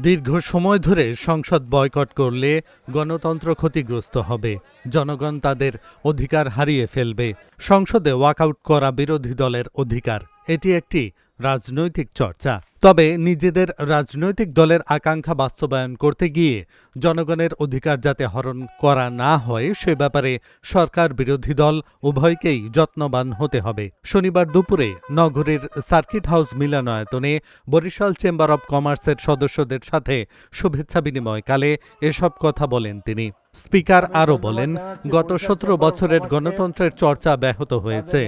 দীর্ঘ সময় ধরে সংসদ বয়কট করলে গণতন্ত্র ক্ষতিগ্রস্ত হবে, জনগণ তাদের অধিকার হারিয়ে ফেলবে। সংসদে ওয়াকআউট করা বিরোধী দলের অধিকার, এটি একটি রাজনৈতিক চর্চা। তবে নিজেদের রাজনৈতিক দলের আকাঙ্ক্ষা বাস্তবায়ন করতে গিয়ে জনগণের অধিকার যাতে হরণ করা না হয় সে ব্যাপারে সরকার বিরোধী দল উভয়কেই যত্নবান হতে হবে। শনিবার দুপুরে নগরীর সার্কিট হাউস মিলনায়তনে বরিশাল চেম্বার অব কমার্সের সদস্যদের সাথে শুভেচ্ছা বিনিময়কালে এসব কথা বলেন তিনি। স্পিকার আরও বলেন, গত ১৭ বছরের গণতন্ত্রের চর্চা ব্যাহত হয়েছে,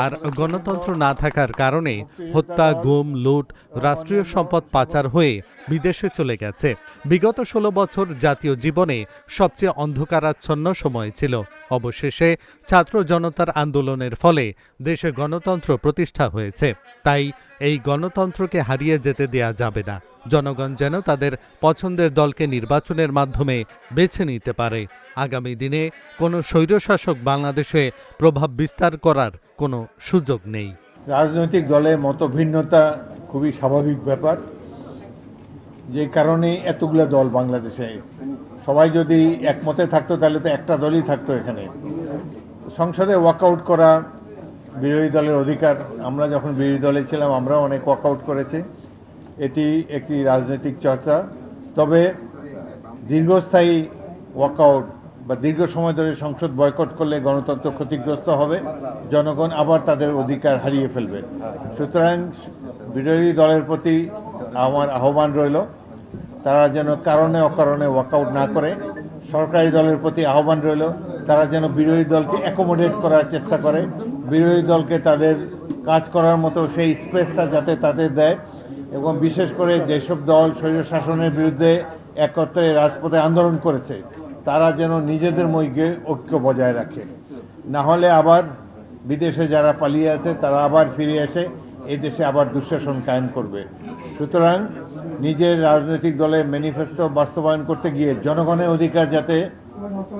আর গণতন্ত্র না থাকার কারণে হত্যা, গুম, লুট, রাষ্ট্রীয় সম্পদ পাচার হয়ে বিদেশে চলে গেছে। বিগত ১৬ বছর জাতীয় জীবনে সবচেয়ে অন্ধকারাচ্ছন্ন সময় ছিল। অবশেষে ছাত্র জনতার আন্দোলনের ফলে দেশে গণতন্ত্র প্রতিষ্ঠা হয়েছে। তাই এই গণতন্ত্রকে হারিয়ে যেতে দেয়া যাবে না। জনগণ যেন তাদের পছন্দের দলকে নির্বাচনের মাধ্যমে বেছে নিতে পারে। আগামী দিনে কোনো স্বৈরশাসক বাংলাদেশে প্রভাব বিস্তার করার কোনো সুযোগ নেই। রাজনৈতিক দলে মতভিন্নতা খুবই স্বাভাবিক ব্যাপার, যে কারণে এতগুলো দল বাংলাদেশে। সবাই যদি একমতে থাকতো তাহলে তো একটা দলই থাকতো এখানে। সংসদে ওয়াকআউট করা বিরোধী দলের অধিকার। আমরা যখন বিরোধী দলে ছিলাম আমরাও অনেক ওয়াকআউট করেছি। এটি একটি রাজনৈতিক চর্চা। তবে দীর্ঘস্থায়ী ওয়াকআউট বা দীর্ঘ সময় ধরে সংসদ বয়কট করলে গণতন্ত্র ক্ষতিগ্রস্ত হবে, জনগণ আবার তাদের অধিকার হারিয়ে ফেলবে। সুতরাং বিরোধী দলের প্রতি আমার আহ্বান রইল, তারা যেন কারণে অকারণে ওয়াকআউট না করে। সরকারি দলের প্রতি আহ্বান রইল, তারা যেন বিরোধী দলকে অ্যাকোমোডেট করার চেষ্টা করে, বিরোধী দলকে তাদের কাজ করার মতো সেই স্পেসটা যাতে তাদের দেয়, এবং বিশেষ করে যেসব দল স্বৈরশাসনের বিরুদ্ধে একত্রে রাজপথে আন্দোলন করেছে তারা যেন নিজেদের মধ্যে ঐক্য বজায় রাখে। না হলে আবার বিদেশে যারা পালিয়ে আছে তারা আবার ফিরে এসে এই দেশে আবার দুঃশাসন কায়েম করবে। সুতরাং নিজের রাজনৈতিক দলের ম্যানিফেস্টো বাস্তবায়ন করতে গিয়ে জনগণের অধিকার যাতে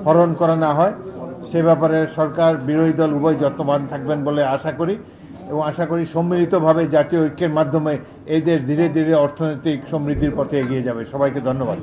হরণ করা না হয় সে ব্যাপারে সরকার বিরোধী দল উভয় যত্নবান থাকবেন বলে আশা করি, এবং আশা করি সম্মিলিতভাবে জাতীয় ঐক্যের মাধ্যমে এই দেশ ধীরে ধীরে অর্থনৈতিক সমৃদ্ধির পথে এগিয়ে যাবে। সবাইকে ধন্যবাদ।